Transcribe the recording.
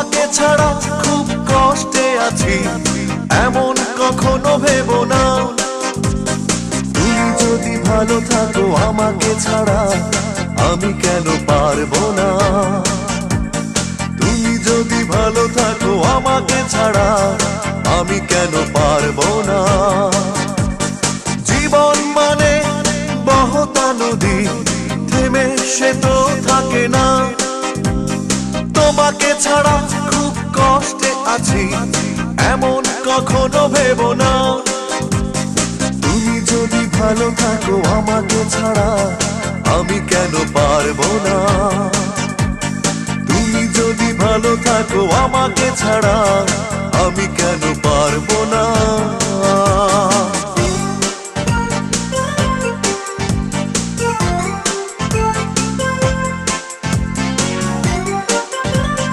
তোমাকে ছাড়া খুব কষ্টে আছি, এমন কখনো ভেবো না। তুমি যদি ভালো থাকো আমাকে ছাড়া, আমি কেন পারবো না। তুমি যদি ভালো থাকো আমাকে ছাড়া, আমি কেন পারবো না। জীবন মানে বহতা নদী, থেমে সে তো থাকে না। তোমাকে ছাড়া খুব কষ্টে আছি, এমন কখনো ভেবো না। তুমি যদি ভালো থাকো আমাকে ছাড়া, আমি কেন পারবো না। তুমি যদি ভালো থাকো আমাকে ছাড়া, আমি কেন পারবো না।